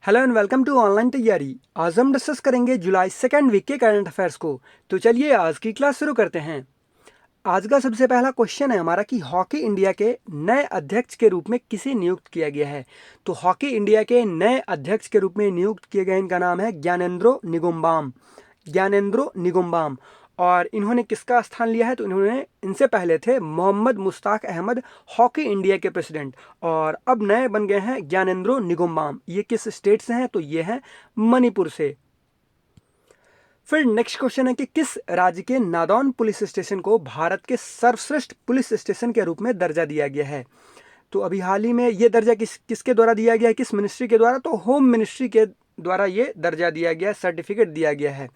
Hello and welcome to online तैयारी। आज हम डिस्कस करेंगे जुलाई सेकेंड वीक के करंट अफेयर्स को। तो चलिए आज की क्लास शुरू करते हैं। आज का सबसे पहला क्वेश्चन है हमारा कि हॉकी इंडिया के नए अध्यक्ष के रूप में किसे नियुक्त किया गया है। तो हॉकी इंडिया के नए अध्यक्ष के रूप में नियुक्त किए गए इनका नाम है ज्ञानेंद्रो निंगोमबाम। ज्ञानेंद्रो निंगोमबाम। और इन्होंने किसका स्थान लिया है? तो इन्होंने इनसे पहले थे मोहम्मद मुश्ताक अहमद, हॉकी इंडिया के प्रेसिडेंट, और अब नए बन गए हैं ज्ञानेंद्रो निंगोमबाम। ये किस स्टेट से हैं? तो ये हैं मणिपुर से। फिर नेक्स्ट क्वेश्चन है कि किस राज्य के नादौन पुलिस स्टेशन को भारत के सर्वश्रेष्ठ पुलिस स्टेशन के रूप में दर्जा दिया गया है। तो अभी हाल ही में ये दर्जा किसके द्वारा दिया गया है, किस मिनिस्ट्री के द्वारा? तो होम मिनिस्ट्री के द्वारा ये दर्जा दिया गया, सर्टिफिकेट दिया गया है।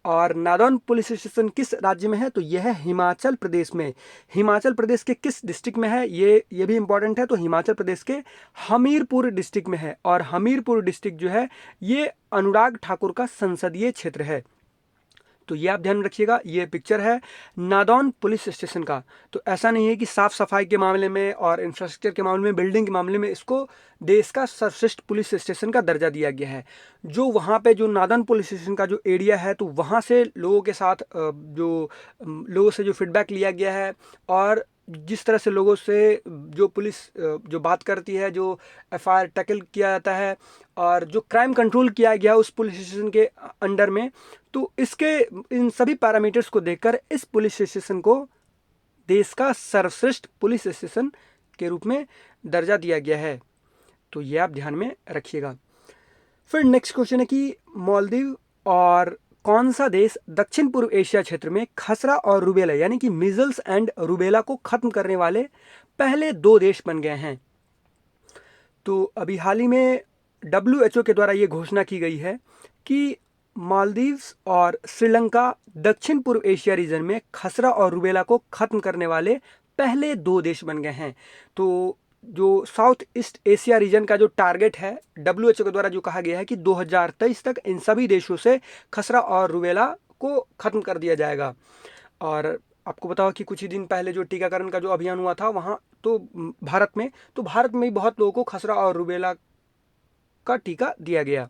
और नादौन पुलिस स्टेशन किस राज्य में है? तो यह है हिमाचल प्रदेश में। हिमाचल प्रदेश के किस डिस्ट्रिक्ट में है? ये भी इंपॉर्टेंट है। तो हिमाचल प्रदेश के हमीरपुर डिस्ट्रिक्ट में है। और हमीरपुर डिस्ट्रिक्ट जो है ये अनुराग ठाकुर का संसदीय क्षेत्र है। तो ये आप ध्यान रखिएगा। ये पिक्चर है नादौन पुलिस स्टेशन का। तो ऐसा नहीं है कि साफ सफाई के मामले में और इंफ्रास्ट्रक्चर के मामले में, बिल्डिंग के मामले में इसको देश का सर्वश्रेष्ठ पुलिस स्टेशन का दर्जा दिया गया है। जो वहाँ पे जो नादौन पुलिस स्टेशन का जो एरिया है, तो वहाँ से लोगों के साथ लोगों से जो फीडबैक लिया गया है, और जिस तरह से लोगों से जो पुलिस जो बात करती है, जो एफआईआर टैकल किया जाता है, और जो क्राइम कंट्रोल किया गया उस पुलिस स्टेशन के अंडर में, तो इसके इन सभी पैरामीटर्स को देखकर इस पुलिस स्टेशन को देश का सर्वश्रेष्ठ पुलिस स्टेशन के रूप में दर्जा दिया गया है। तो ये आप ध्यान में रखिएगा। फिर नेक्स्ट क्वेश्चन है कि मालदीव और कौन सा देश दक्षिण पूर्व एशिया क्षेत्र में खसरा और रूबेला यानी कि मीजल्स एंड रूबेला को खत्म करने वाले पहले 2 देश बन गए हैं। तो अभी हाल ही में WHO के द्वारा ये घोषणा की गई है कि मालदीव्स और श्रीलंका दक्षिण पूर्व एशिया रीजन में खसरा और रूबेला को खत्म करने वाले पहले 2 देश बन गए हैं। तो जो साउथ ईस्ट एशिया रीजन का जो टारगेट है WHO के द्वारा जो कहा गया है कि 2023 तक इन सभी देशों से खसरा और रूबेला को खत्म कर दिया जाएगा। और आपको बताओ कि कुछ ही दिन पहले जो टीकाकरण का जो अभियान हुआ था वहाँ तो भारत में भी बहुत लोगों को खसरा और रूबेला का टीका दिया गया।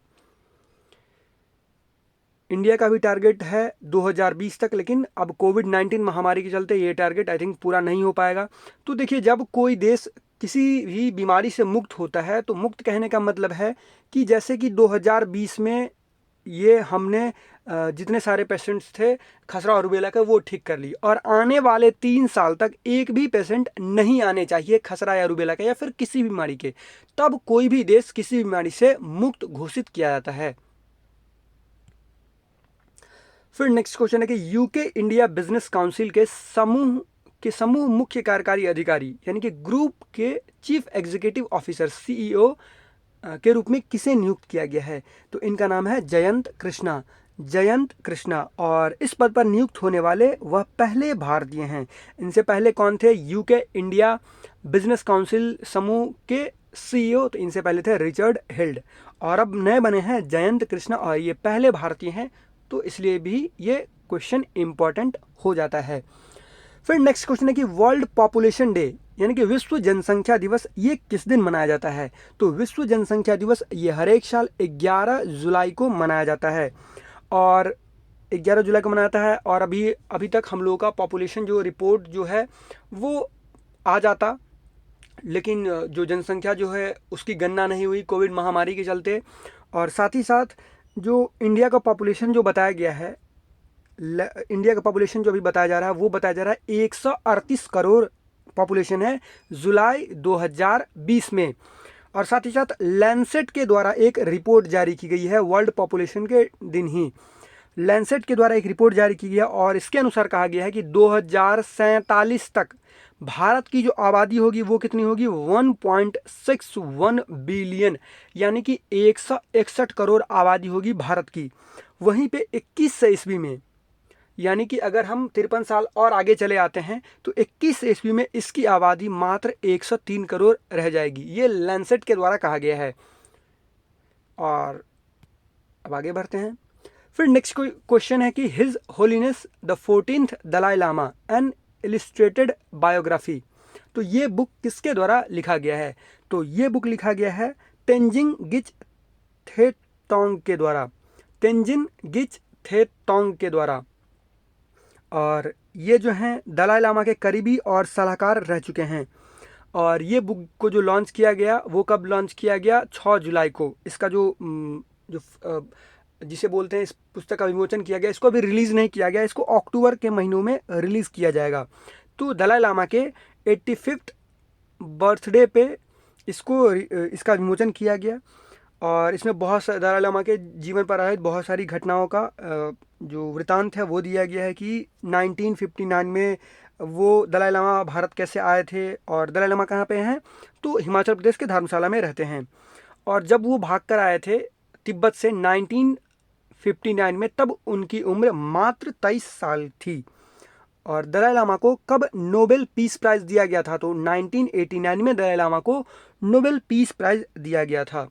इंडिया का भी टारगेट है 2020 तक, लेकिन अब कोविड-19 महामारी के चलते ये टारगेट आई थिंक पूरा नहीं हो पाएगा। तो देखिए, जब कोई देश किसी भी बीमारी से मुक्त होता है, तो मुक्त कहने का मतलब है कि जैसे कि 2020 में ये हमने जितने सारे पेशेंट्स थे खसरा और रूबेला के वो ठीक कर ली, और आने वाले 3 साल तक एक भी पेशेंट नहीं आने चाहिए खसरा या रूबेला के या फिर किसी बीमारी के, तब कोई भी देश किसी बीमारी से मुक्त घोषित किया जाता है। फिर नेक्स्ट क्वेश्चन है कि यूके इंडिया बिजनेस काउंसिल के समूह मुख्य कार्यकारी अधिकारी यानी कि ग्रुप के चीफ एग्जीक्यूटिव ऑफिसर CEO के रूप में किसे नियुक्त किया गया है? तो इनका नाम है जयंत कृष्णा। जयंत कृष्णा, और इस पद पर नियुक्त होने वाले वह पहले भारतीय हैं। इनसे पहले कौन थे? यूके इंडिया बिजनेस काउंसिल समूह के CEO, तो इनसे पहले थे रिचर्ड हिल्ड, और अब नए बने हैं जयंत कृष्णा, और ये पहले भारतीय हैं। तो इसलिए भी ये क्वेश्चन इंपॉर्टेंट हो जाता है। फिर नेक्स्ट क्वेश्चन है कि वर्ल्ड पॉपुलेशन डे यानी कि विश्व जनसंख्या दिवस ये किस दिन मनाया जाता है? तो विश्व जनसंख्या दिवस ये हर एक साल 11 जुलाई को मनाया जाता है, और 11 जुलाई को मनाया जाता है। और अभी तक हम लोगों का पॉपुलेशन जो रिपोर्ट जो है वो आ जाता, लेकिन जो जनसंख्या जो है उसकी गणना नहीं हुई कोविड महामारी के चलते। और साथ ही साथ जो इंडिया का पॉपुलेशन जो बताया गया है, इंडिया का पॉपुलेशन जो अभी बताया जा रहा है वो बताया जा रहा है 138 करोड़ पॉपुलेशन है जुलाई 2020 में। और साथ ही साथ लैंसेट के द्वारा एक रिपोर्ट जारी की गई है वर्ल्ड पॉपुलेशन के दिन ही। लैंसेट के द्वारा एक रिपोर्ट जारी की गई है, और इसके अनुसार कहा गया है कि 2047 तक भारत की जो आबादी होगी वो कितनी होगी? 1.61 बिलियन, यानी कि 161 करोड़ आबादी होगी भारत की। वहीं पे 21 ईस्वी में, यानी कि अगर हम 53 साल और आगे चले आते हैं, तो 21 ईस्वी में इसकी आबादी मात्र 103 करोड़ रह जाएगी। ये लैंसेट के द्वारा कहा गया है। और अब आगे बढ़ते हैं। फिर नेक्स्ट क्वेश्चन है कि his holiness the 14th Dalai Lama an illustrated biography, तो ये बुक किसके द्वारा लिखा गया है? तो ये बुक लिखा गया है तेंजिंग गिच थेटोंग के द्वारा, तेंजिन गिच थेटोंग के द्वारा। और ये जो हैं दलाई लामा के करीबी और सलाहकार रह चुके हैं। और ये बुक को जो लॉन्च किया गया वो कब लॉन्च किया गया? 6 जुलाई को। इसका जो जिसे बोलते हैं, इस पुस्तक का विमोचन किया गया। इसको अभी रिलीज़ नहीं किया गया, इसको अक्टूबर के महीनों में रिलीज़ किया जाएगा। तो दलाई लामा के 85th बर्थडे पे इसका विमोचन किया गया। और इसमें बहुत सारे दलाई लामा के जीवन पर आधारित बहुत सारी घटनाओं का जो वृतांत है वो दिया गया है कि 1959 में वो दलाई लामा भारत कैसे आए थे। और दलाई लामा कहाँ पे हैं? तो हिमाचल प्रदेश के धर्मशाला में रहते हैं। और जब वो भाग कर आए थे तिब्बत से 1959 में, तब उनकी उम्र मात्र 23 साल थी। और दलाई लामा को कब नोबेल पीस प्राइज़ दिया गया था? तो 1989 में दलाई लामा को नोबेल पीस प्राइज़ दिया गया था।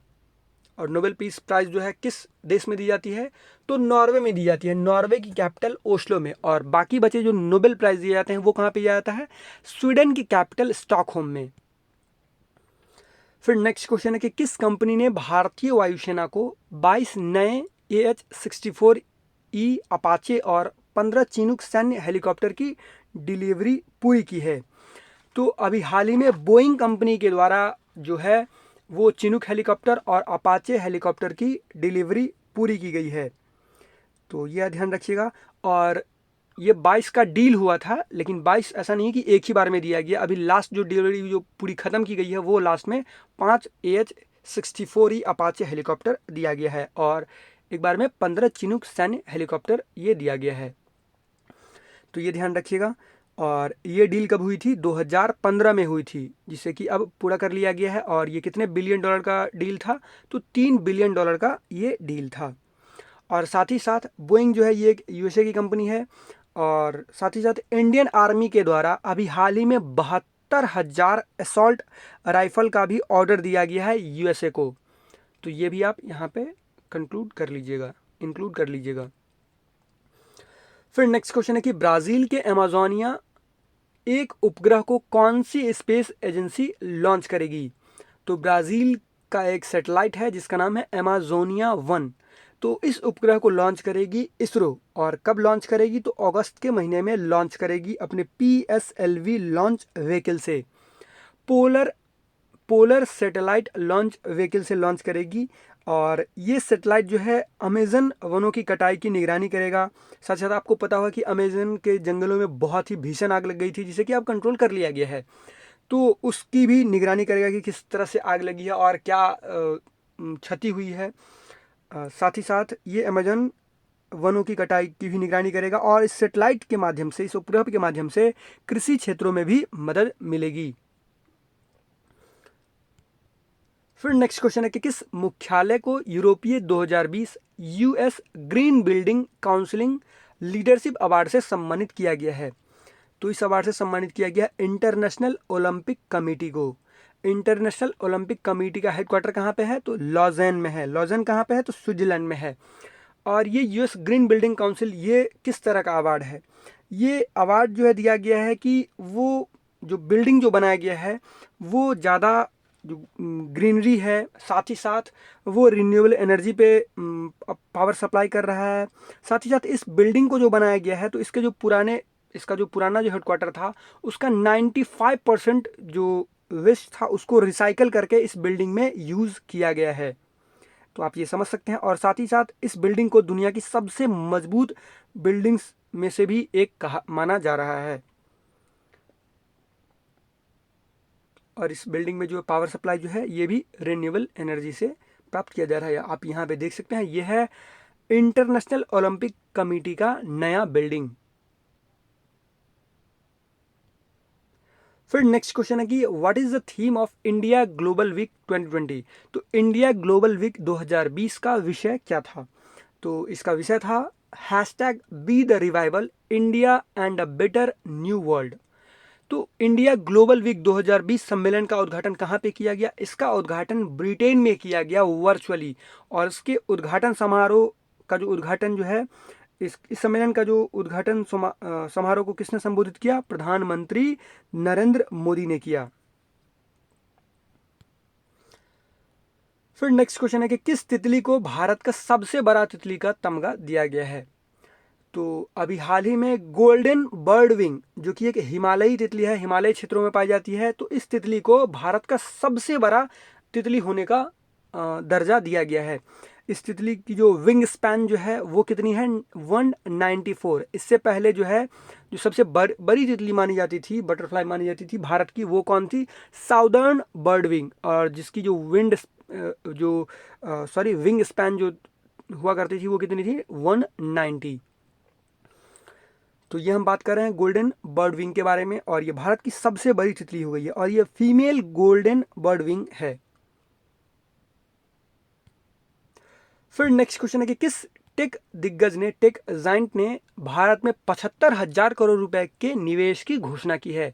और नोबेल पीस प्राइज़ जो है किस देश में दी जाती है? तो नॉर्वे में दी जाती है, नॉर्वे की कैपिटल ओस्लो में। और बाकी बचे जो नोबेल प्राइज़ दिए जाते हैं वो कहाँ पे दिया जाता है? स्वीडन की कैपिटल स्टॉकहोम में। फिर नेक्स्ट क्वेश्चन है कि किस कंपनी ने भारतीय वायुसेना को 22 नए AH-64E अपाचे और 15 चिनूक सैन्य हेलीकॉप्टर की डिलीवरी पूरी की है? तो अभी हाल ही में बोइंग कंपनी के द्वारा जो है वो चिनूक हेलीकॉप्टर और अपाचे हेलीकॉप्टर की डिलीवरी पूरी की गई है। तो यह ध्यान रखिएगा। और ये 22 का डील हुआ था, लेकिन 22 ऐसा नहीं कि एक ही बार में दिया गया। अभी लास्ट जो डिलीवरी जो पूरी ख़त्म की गई है वो लास्ट में 5 AH-64E अपाचे हेलीकॉप्टर दिया गया है। और एक बार में 15 चिनूक सैन्य हेलीकॉप्टर ये दिया गया है। तो ये ध्यान रखिएगा। और ये डील कब हुई थी? 2015 में हुई थी, जिसे कि अब पूरा कर लिया गया है। और ये कितने बिलियन डॉलर का डील था? तो 3 बिलियन डॉलर का ये डील था। और साथ ही साथ बोइंग जो है ये एक USA की कंपनी है। और साथ ही साथ इंडियन आर्मी के द्वारा अभी हाल ही में 72,000 असॉल्ट राइफल का भी ऑर्डर दिया गया है USA को। तो ये भी आप यहाँ पे इंक्लूड कर लीजिएगा। फिर नेक्स्ट क्वेश्चन है कि ब्राज़ील के अमेजोनिया एक उपग्रह को कौन सी स्पेस एजेंसी लॉन्च करेगी? तो ब्राज़ील का एक सैटेलाइट है जिसका नाम है अमेजोनिया 1। तो इस उपग्रह को लॉन्च करेगी इसरो। और कब लॉन्च करेगी? तो अगस्त के महीने में लॉन्च करेगी अपने PSLV लॉन्च व्हीकल से, पोलर सैटेलाइट लॉन्च व्हीकल से लॉन्च करेगी। और ये सैटेलाइट जो है अमेजन वनों की कटाई की निगरानी करेगा। साथ साथ आपको पता होगा कि अमेजन के जंगलों में बहुत ही भीषण आग लग गई थी, जिसे कि अब कंट्रोल कर लिया गया है। तो उसकी भी निगरानी करेगा कि किस तरह से आग लगी है और क्या क्षति हुई है। साथ ही साथ ये अमेजन वनों की कटाई की भी निगरानी करेगा। और इस सैटेलाइट के माध्यम से, इस उपग्रह के माध्यम से कृषि क्षेत्रों में भी मदद मिलेगी। फिर नेक्स्ट क्वेश्चन है कि किस मुख्यालय को यूरोपीय 2020 US green building counselling leadership award से सम्मानित किया गया है? तो इस अवार्ड से सम्मानित किया गया इंटरनेशनल ओलंपिक कमेटी को। इंटरनेशनल ओलंपिक कमेटी का हेडक्वार्टर कहाँ पे है? तो लॉजेन में है। लॉजेन कहाँ पे है? तो स्विट्जरलैंड में है। और ये US ग्रीन बिल्डिंग काउंसिल ये किस तरह का अवार्ड है? ये अवार्ड जो है दिया गया है कि वो जो बिल्डिंग जो बनाया गया है वो ज़्यादा जो ग्रीनरी है, साथ ही साथ वो रिन्यूएबल एनर्जी पे पावर सप्लाई कर रहा है। साथ ही साथ इस बिल्डिंग को जो बनाया गया है तो इसका जो पुराना जो हेडक्वार्टर था उसका 95% जो वेस्ट था उसको रिसाइकल करके इस बिल्डिंग में यूज़ किया गया है। तो आप ये समझ सकते हैं। और साथ ही साथ इस बिल्डिंग को दुनिया की सबसे मजबूत बिल्डिंग्स में से भी एक माना जा रहा है। और इस बिल्डिंग में जो पावर सप्लाई जो है ये भी रिन्यूएबल एनर्जी से प्राप्त किया जा रहा है। आप यहाँ पे देख सकते हैं, ये है इंटरनेशनल ओलंपिक कमेटी का नया बिल्डिंग। फिर नेक्स्ट क्वेश्चन है कि what is the theme of India global week 2020? तो इंडिया ग्लोबल वीक 2020 का विषय क्या था? तो इसका विषय था #be the revival India and a better new world. तो इंडिया ग्लोबल वीक 2020 सम्मेलन का उद्घाटन कहाँ पे किया गया? इसका उद्घाटन ब्रिटेन में किया गया वर्चुअली। और इसके उद्घाटन समारोह का जो उद्घाटन जो है इस सम्मेलन का जो उद्घाटन समारोह को किसने संबोधित किया? प्रधानमंत्री नरेंद्र मोदी ने किया। फिर नेक्स्ट क्वेश्चन है कि किस तितली को भारत का सबसे बड़ा तितली का तमगा दिया गया है। तो अभी हाल ही में गोल्डन बर्ड विंग, जो कि एक हिमालयी तितली है, हिमालय क्षेत्रों में पाई जाती है, तो इस तितली को भारत का सबसे बड़ा तितली होने का दर्जा दिया गया है। इस तितली की जो विंग स्पैन जो है वो कितनी है, 194। इससे पहले जो है जो सबसे बड़ी तितली मानी जाती थी, बटरफ्लाई मानी जाती थी भारत की, वो कौन थी, साउदर्न बर्ड विंग, और जिसकी जो विंग स्पैन जो हुआ करती थी वो कितनी थी, 190। तो ये हम बात कर रहे हैं गोल्डन बर्ड विंग के बारे में, और ये भारत की सबसे बड़ी तितली हो गई है, और ये फीमेल गोल्डन बर्ड विंग है। फिर नेक्स्ट क्वेश्चन है कि किस टेक दिग्गज ने, टेक जाइंट ने भारत में 75,000 करोड़ रुपए के निवेश की घोषणा की है।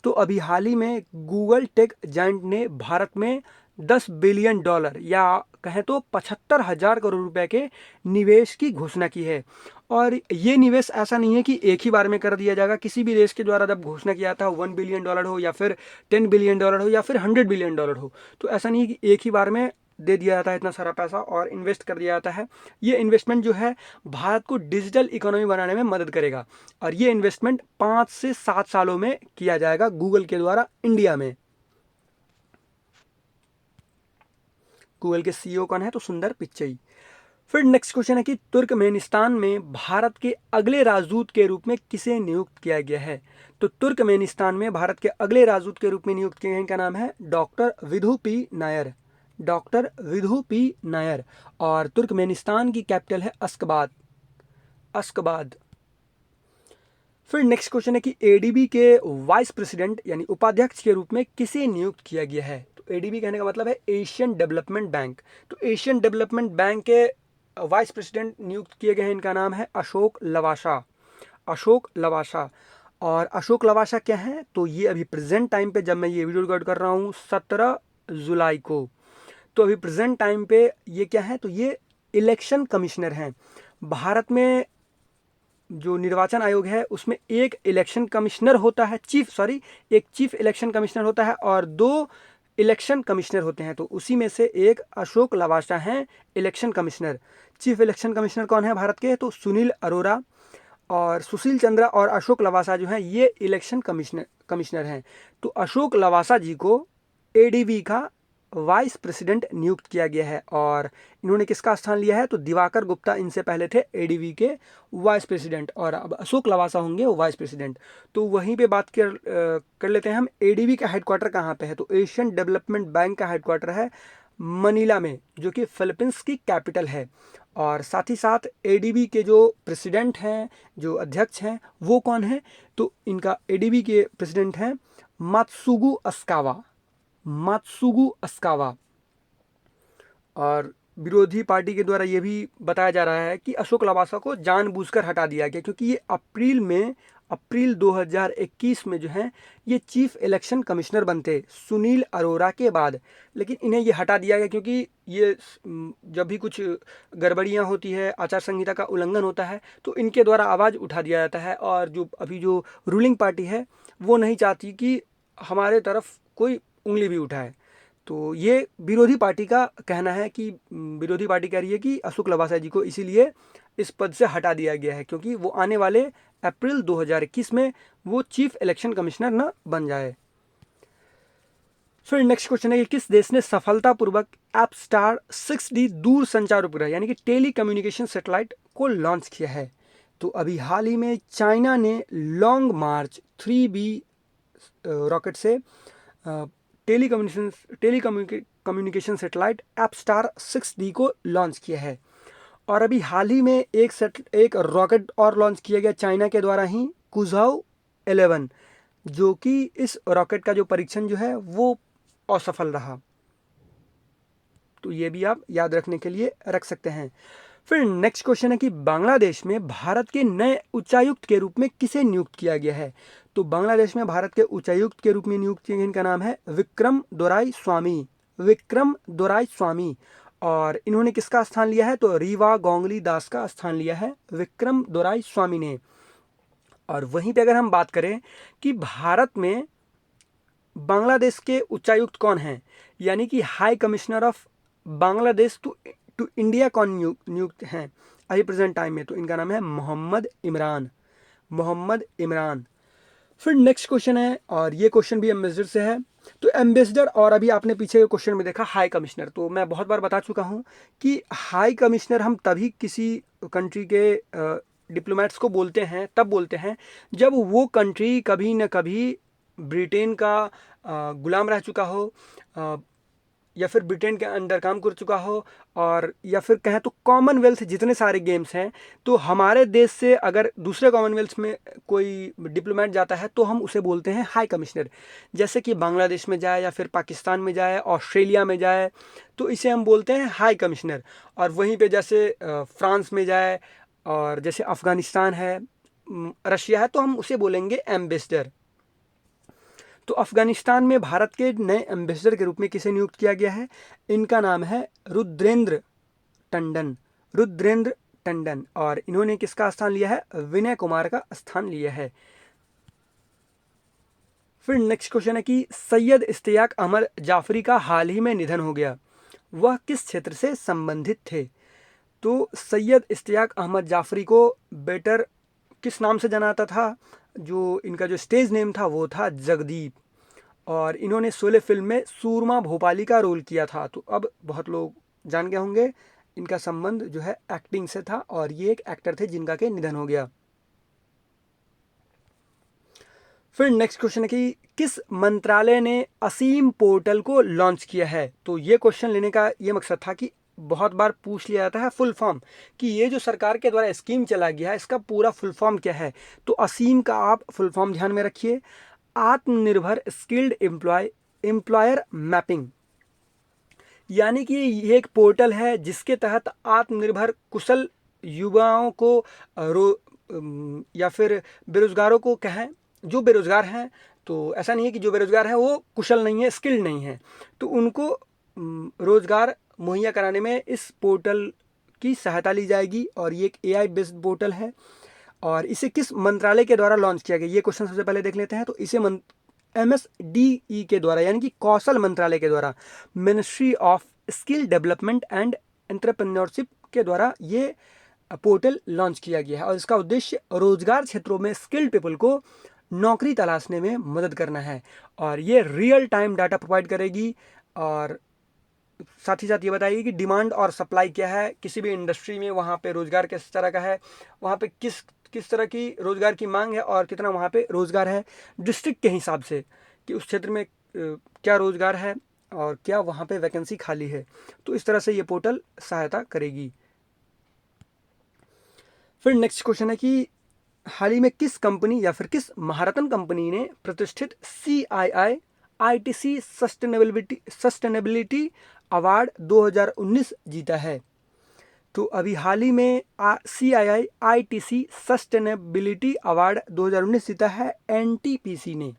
तो अभी हाल ही में गूगल टेक जाइंट ने भारत में $10 बिलियन या कहें तो 75,000 करोड़ रुपए के निवेश की घोषणा की है। और ये निवेश ऐसा नहीं है कि एक ही बार में कर दिया जाएगा। किसी भी देश के द्वारा जब घोषणा किया था, $1 बिलियन हो या फिर $10 बिलियन हो या फिर $100 बिलियन हो, तो ऐसा नहीं है कि एक ही बार में दे दिया जाता है इतना सारा पैसा और इन्वेस्ट कर दिया जाता है। ये इन्वेस्टमेंट जो है भारत को डिजिटल इकोनॉमी बनाने में मदद करेगा, और ये इन्वेस्टमेंट 5 से 7 सालों में किया जाएगा गूगल के द्वारा इंडिया में। गूगल के सीईओ कौन है, तो सुंदर पिच्चई। फिर नेक्स्ट क्वेश्चन है कि तुर्कमेनिस्तान में भारत के अगले राजदूत के रूप में किसे नियुक्त किया गया है। तो तुर्कमेनिस्तान में भारत के अगले राजदूत के रूप में नियुक्त किए गए, इनका नाम है doctor Vidhu P Nair, doctor Vidhu P Nair. और तुर्कमेनिस्तान की कैपिटल है अश्कबाद, अश्कबाद। फिर नेक्स्ट क्वेश्चन है कि एडीबी के वाइस प्रेसिडेंट यानी उपाध्यक्ष के रूप में किसे नियुक्त किया गया है। तो एडीबी कहने का मतलब है एशियन डेवलपमेंट बैंक। तो एशियन डेवलपमेंट बैंक के वाइस प्रेसिडेंट नियुक्त किए गए हैं, इनका नाम है अशोक लवासा, अशोक लवासा। और अशोक लवासा क्या है, तो ये अभी प्रेजेंट टाइम पे, जब मैं ये वीडियो रिकॉर्ड कर रहा हूँ 17 जुलाई को, तो अभी प्रेजेंट टाइम पे ये क्या है, तो ये इलेक्शन कमिश्नर हैं। भारत में जो निर्वाचन आयोग है उसमें एक इलेक्शन कमिश्नर होता है, एक चीफ इलेक्शन कमिश्नर होता है और 2 इलेक्शन कमिश्नर होते हैं। तो उसी में से एक अशोक लवासा हैं election commissioner. Chief election commissioner कौन है भारत के, तो सुनील अरोरा, और सुशील चंद्रा और अशोक लवासा जो हैं ये इलेक्शन कमिश्नर हैं। तो अशोक लवासा जी को एडीबी का वाइस प्रेसिडेंट नियुक्त किया गया है, और इन्होंने किसका स्थान लिया है, तो दिवाकर गुप्ता इनसे पहले थे एडीबी के वाइस प्रेसिडेंट, और अब अशोक लवासा होंगे वाइस प्रेसिडेंट। तो वहीं पे बात कर लेते हैं हम, एडीबी का हेडक्वार्टर कहाँ पे है। तो एशियन डेवलपमेंट बैंक का हेडक्वार्टर है मनीला में, जो कि फिलीपींस की कैपिटल है। और साथ ही साथ एडीबी के जो प्रेसिडेंट हैं, जो अध्यक्ष हैं, वो कौन है, तो इनका एडीबी के प्रेसिडेंट हैं मात्सुगु अस्कावा, मात्सुगु अस्कावा। और विरोधी पार्टी के द्वारा ये भी बताया जा रहा है कि अशोक लवासा को जानबूझकर हटा दिया गया, क्योंकि ये अप्रैल 2021 में जो है ये चीफ इलेक्शन कमिश्नर बनते सुनील अरोरा के बाद, लेकिन इन्हें ये हटा दिया गया क्योंकि ये जब भी कुछ गड़बड़ियाँ होती है, आचार संहिता का उल्लंघन होता है, तो इनके द्वारा आवाज़ उठा दिया जाता है, और जो अभी जो रूलिंग पार्टी है वो नहीं चाहती कि हमारे तरफ कोई उंगली भी उठाए। तो ये विरोधी पार्टी का कहना है कि विरोधी पार्टी कह रही है कि अशोक लवासा जी को इसीलिए इस पद से हटा दिया गया है, क्योंकि वो आने वाले अप्रैल 2021 में वो चीफ इलेक्शन कमिश्नर न बन जाए। फिर नेक्स्ट क्वेश्चन है कि किस देश ने सफलतापूर्वक एपस्टार 6D दूर संचार उपग्रह यानी कि टेली कम्युनिकेशन सैटेलाइट को लॉन्च किया है। तो अभी हाल ही में चाइना ने लॉन्ग मार्च 3B रॉकेट से टेलीकम्युनिकेशन सैटेलाइट एपस्टार 6D को लॉन्च किया है। और अभी हाल ही में एक रॉकेट और लॉन्च किया गया चाइना के द्वारा ही, कुझाओ 11, जो कि इस रॉकेट का जो परीक्षण जो है वो असफल रहा। तो ये भी आप याद रखने के लिए रख सकते हैं। फिर नेक्स्ट क्वेश्चन है कि बांग्लादेश में भारत के नए उच्चायुक्त के रूप में किसे नियुक्त किया गया है। तो बांग्लादेश में भारत के उच्चायुक्त के रूप में नियुक्त किए गए, इनका नाम है विक्रम दोराई स्वामी, विक्रम दोराई स्वामी। और इन्होंने किसका स्थान लिया है, तो रीवा गोंगली दास का स्थान लिया है विक्रम दोराई स्वामी ने। और वहीं पे अगर हम बात करें कि भारत में बांग्लादेश के उच्चायुक्त कौन हैं, यानी कि high commissioner of Bangladesh to India कौन नियुक्त हैं अभी प्रेजेंट टाइम में? तो इनका नाम है मोहम्मद इमरान, मोहम्मद इमरान। फिर नेक्स्ट क्वेश्चन है, और ये क्वेश्चन भी एम्बेसडर से है। तो एम्बेसडर, और अभी आपने पीछे के क्वेश्चन में देखा हाई कमिश्नर, तो मैं बहुत बार बता चुका हूँ कि हाई कमिश्नर हम तभी किसी कंट्री के डिप्लोमेट्स को बोलते हैं, तब बोलते हैं जब वो कंट्री कभी न कभी ब्रिटेन का गुलाम रह चुका हो, या फिर ब्रिटेन के अंडर काम कर चुका हो, और या फिर कहें तो कॉमनवेल्थ जितने सारे गेम्स हैं, तो हमारे देश से अगर दूसरे कॉमनवेल्थ में कोई डिप्लोमेट जाता है तो हम उसे बोलते हैं हाई कमिश्नर। जैसे कि बांग्लादेश में जाए, या फिर पाकिस्तान में जाए, ऑस्ट्रेलिया में जाए, तो इसे हम बोलते हैं हाई कमिश्नर। और वहीं पे जैसे फ्रांस में जाए, और जैसे अफ़गानिस्तान है, रशिया है, तो हम उसे बोलेंगे एम्बेसडर। तो अफगानिस्तान में भारत के नए एम्बेसडर के रूप में किसे नियुक्त किया गया है? इनका नाम है रुद्रेंद्र टंडन, रुद्रेंद्र टंडन। और इन्होंने किसका स्थान लिया है? विनय कुमार का स्थान लिया है। फिर नेक्स्ट क्वेश्चन है कि सैयद इश्तियाक अहमद जाफरी का हाल ही में निधन हो गया, वह किस क्षेत्र से संबंधित थे? तो सैयद इश्तियाक अहमद जाफरी को बेटर किस नाम से जाना जाता था? जो इनका जो स्टेज नेम था वो था जगदीप, और इन्होंने शोले फिल्म में सूरमा भोपाली का रोल किया था। तो अब बहुत लोग जान गए होंगे, इनका संबंध जो है एक्टिंग से था, और ये एक एक्टर थे जिनका के निधन हो गया। फिर नेक्स्ट क्वेश्चन है कि किस मंत्रालय ने असीम पोर्टल को लॉन्च किया है? तो ये क्वेश्चन लेने का ये मकसद था कि बहुत बार पूछ लिया जाता है फुल फॉर्म, कि ये जो सरकार के द्वारा स्कीम चला गया है इसका पूरा फुल फॉर्म क्या है। तो असीम का आप फुल फॉर्म ध्यान में रखिए, आत्मनिर्भर स्किल्ड एम्प्लॉयर मैपिंग। यानी कि ये एक पोर्टल है जिसके तहत आत्मनिर्भर कुशल युवाओं को या फिर बेरोजगारों को कहें, जो बेरोजगार हैं, तो ऐसा नहीं है कि जो बेरोजगार हैं वो कुशल नहीं है, स्किल्ड नहीं है, तो उनको रोजगार मुहैया कराने में इस पोर्टल की सहायता ली जाएगी। और ये एक AI बेस्ड पोर्टल है। और इसे किस मंत्रालय के द्वारा लॉन्च किया गया, ये क्वेश्चन सबसे पहले देख लेते हैं। तो इसे MSDE के द्वारा, यानी कि कौशल मंत्रालय के द्वारा, ministry of skill development and entrepreneurship के द्वारा ये पोर्टल लॉन्च किया गया है। और इसका उद्देश्य रोजगार क्षेत्रों में स्किल्ड पीपल को नौकरी तलाशने में मदद करना है। और ये रियल टाइम डाटा प्रोवाइड करेगी, और साथ ही साथ ये बताइए कि डिमांड और सप्लाई क्या है किसी भी इंडस्ट्री में, वहाँ पे रोजगार किस तरह का है, वहाँ पे किस किस तरह की रोजगार की मांग है, और कितना वहाँ पे रोजगार है डिस्ट्रिक्ट के हिसाब से, कि उस क्षेत्र में क्या रोजगार है और क्या वहाँ पे वैकेंसी खाली है। तो इस तरह से ये पोर्टल सहायता करेगी। फिर नेक्स्ट क्वेश्चन है कि हाल ही में किस कंपनी या फिर किस महारत्न कंपनी ने प्रतिष्ठित CII ITC सस्टेनेबिलिटी अवार्ड 2019 जीता है? तो अभी हाल ही में CII ITC सस्टेनेबिलिटी अवार्ड 2019 जीता है NTPC ने,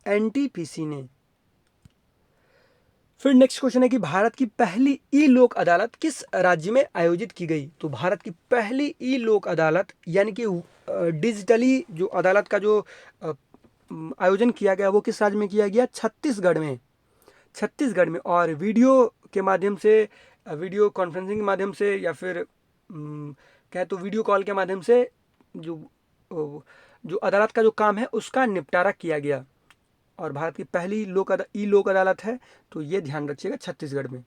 NTPC ने। फिर नेक्स्ट क्वेश्चन है कि भारत की पहली ई लोक अदालत किस राज्य में आयोजित की गई? तो भारत की पहली ई लोक अदालत, यानी कि डिजिटली जो अदालत का जो आयोजन किया गया वो किस राज्य में किया गया? छत्तीसगढ़ में, छत्तीसगढ़ में। और वीडियो के माध्यम से, वीडियो कॉन्फ्रेंसिंग के माध्यम से, या फिर कहे तो वीडियो कॉल के माध्यम से जो अदालत का जो काम है उसका निपटारा किया गया। और भारत की पहली ई लोक अदालत है, तो ये ध्यान रखिएगा, छत्तीसगढ़ में।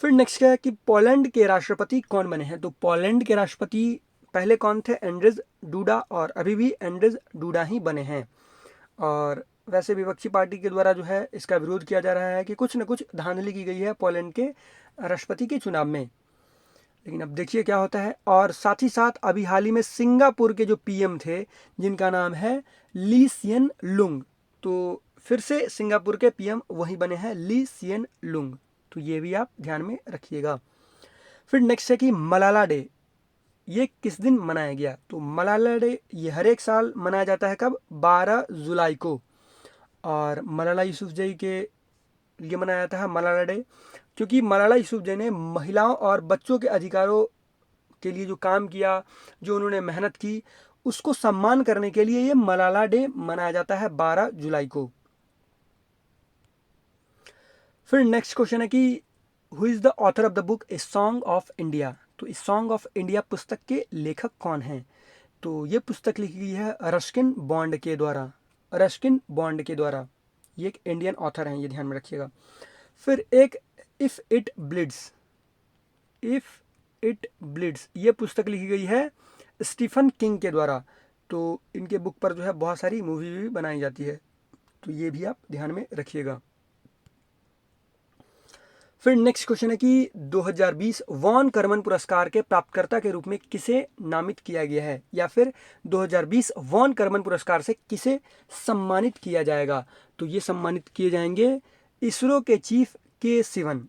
फिर नेक्स्ट क्या है कि पोलैंड के राष्ट्रपति कौन बने हैं? तो पोलैंड के राष्ट्रपति पहले कौन थे? एंड्रेज डूडा, और अभी भी एंड्रेज डूडा ही बने हैं। और वैसे विपक्षी पार्टी के द्वारा जो है इसका विरोध किया जा रहा है कि कुछ न कुछ धांधली की गई है पोलैंड के राष्ट्रपति के चुनाव में, लेकिन अब देखिए क्या होता है। और साथ ही साथ अभी हाल ही में सिंगापुर के जो PM थे, जिनका नाम है ली सियन लुंग, तो फिर से सिंगापुर के PM वही बने हैं, ली सियन लुंग। तो ये भी आप ध्यान में रखिएगा। फिर नेक्स्ट है कि मलाला डे, ये किस दिन मनाया गया? तो मलाला डे ये हर एक साल मनाया जाता है, कब? 12 जुलाई को। और मलाला यूसुफजई के लिए मनाया जाता है मलाला डे, क्योंकि मलाला यूसुफजई ने महिलाओं और बच्चों के अधिकारों के लिए जो काम किया, जो उन्होंने मेहनत की, उसको सम्मान करने के लिए ये मलाला डे मनाया जाता है 12 जुलाई को। फिर नेक्स्ट क्वेश्चन है कि who is the author of the book a song of India. तो इस सॉन्ग ऑफ इंडिया पुस्तक के लेखक कौन हैं? तो ये पुस्तक लिखी गई है रस्किन बॉन्ड के द्वारा। रस्किन बॉन्ड के द्वारा, ये एक इंडियन ऑथर हैं, ये ध्यान में रखिएगा। फिर एक इफ़ इट ब्लिड्स, इफ़ इट ब्लिड्स, ये पुस्तक लिखी गई है स्टीफन किंग के द्वारा। तो इनके बुक पर जो है बहुत सारी मूवी भी बनाई जाती है, तो ये भी आप ध्यान में रखिएगा। फिर नेक्स्ट क्वेश्चन है कि 2020 वॉन करमन पुरस्कार के प्राप्तकर्ता के रूप में किसे नामित किया गया है, या फिर 2020 वॉन करमन पुरस्कार से किसे सम्मानित किया जाएगा? तो ये सम्मानित किए जाएंगे इसरो के चीफ के सिवन।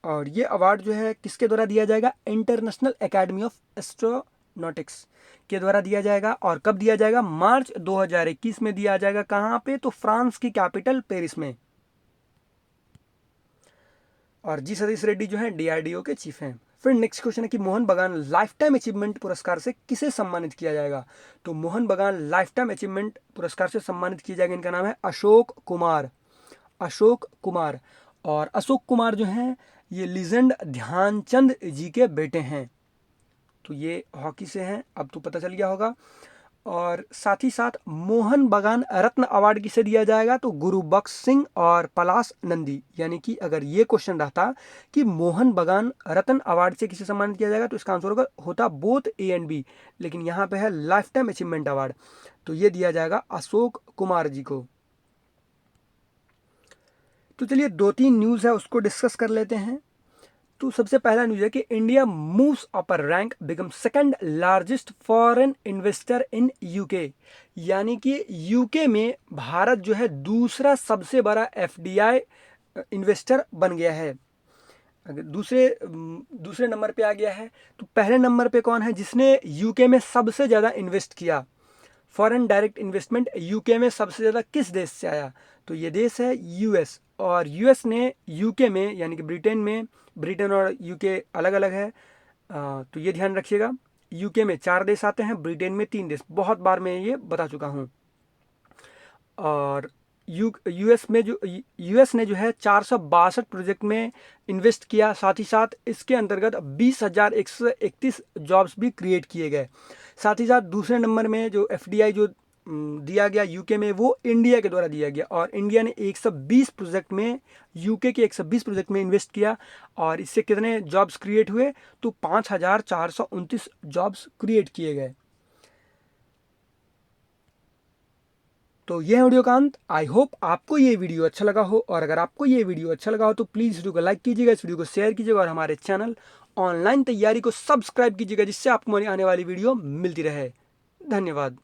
और ये अवार्ड जो है किसके द्वारा दिया जाएगा? इंटरनेशनल एकेडमी ऑफ एस्ट्रोनॉटिक्स के द्वारा दिया जाएगा। और कब दिया जाएगा? मार्च 2021 में दिया जाएगा। कहाँ पे? तो फ्रांस की कैपिटल पेरिस में। और जी सतीश रेड्डी जो है डीआरडीओ के चीफ हैं। फिर नेक्स्ट क्वेश्चन है कि मोहन बागान लाइफ टाइम अचीवमेंट पुरस्कार से किसे सम्मानित किया जाएगा? तो मोहन बागान लाइफ टाइम अचीवमेंट पुरस्कार से सम्मानित किया जाएगा, इनका नाम है अशोक कुमार। अशोक कुमार। और अशोक कुमार जो हैं ये लीजेंड ध्यानचंद जी के बेटे हैं। तो ये हॉकी से हैं, अब तो पता चल गया होगा। और साथ ही साथ मोहन बागान रत्न अवार्ड किसे दिया जाएगा? तो गुरुबख्श सिंह और पलाश नंदी। यानी कि अगर ये क्वेश्चन रहता कि मोहन बागान रत्न अवार्ड से किसे सम्मानित किया जाएगा, तो इसका आंसर होता बोथ ए एंड बी, लेकिन यहाँ पे है लाइफ टाइम अचीवमेंट अवार्ड, तो ये दिया जाएगा अशोक कुमार जी को। तो चलिए 2-3 न्यूज़ है उसको डिस्कस कर लेते हैं। तो सबसे पहला न्यूज़ है कि India moves upper rank become second largest foreign investor in UK. यानी कि यूके में भारत जो है दूसरा सबसे बड़ा एफडीआई इन्वेस्टर बन गया है। अगर दूसरे नंबर पे आ गया है, तो पहले नंबर पे कौन है जिसने यूके में सबसे ज़्यादा इन्वेस्ट किया? फॉरेन डायरेक्ट इन्वेस्टमेंट यूके में सबसे ज़्यादा किस देश से आया? तो ये देश है यूएस। और यूएस ने यूके में, यानी कि ब्रिटेन में, ब्रिटेन और यूके अलग अलग है, तो ये ध्यान रखिएगा। यूके में 4 देश आते हैं, ब्रिटेन में 3 देश। बहुत बार मैं ये बता चुका हूँ। और यूएस में जो यूएस ने जो है 462 प्रोजेक्ट में इन्वेस्ट किया। साथ ही साथ इसके अंतर्गत 20,131 जॉब्स भी क्रिएट किए गए। साथ ही साथ दूसरे नंबर में जो एफडीआई जो दिया गया यूके में, वो इंडिया के द्वारा दिया गया। और इंडिया ने 120 प्रोजेक्ट में, यूके के 120 प्रोजेक्ट में इन्वेस्ट किया। और इससे कितने जॉब्स क्रिएट हुए? तो 5,429 जॉब्स क्रिएट किए गए। तो यह वीडियो का अंत। आई होप आपको ये वीडियो अच्छा लगा हो, और अगर आपको ये वीडियो अच्छा लगा हो तो प्लीज़ वीडियो को लाइक कीजिएगा, इस वीडियो को शेयर कीजिएगा, और हमारे चैनल ऑनलाइन तैयारी को सब्सक्राइब कीजिएगा, जिससे आपको हमारी आने वाली वीडियो मिलती रहे। धन्यवाद।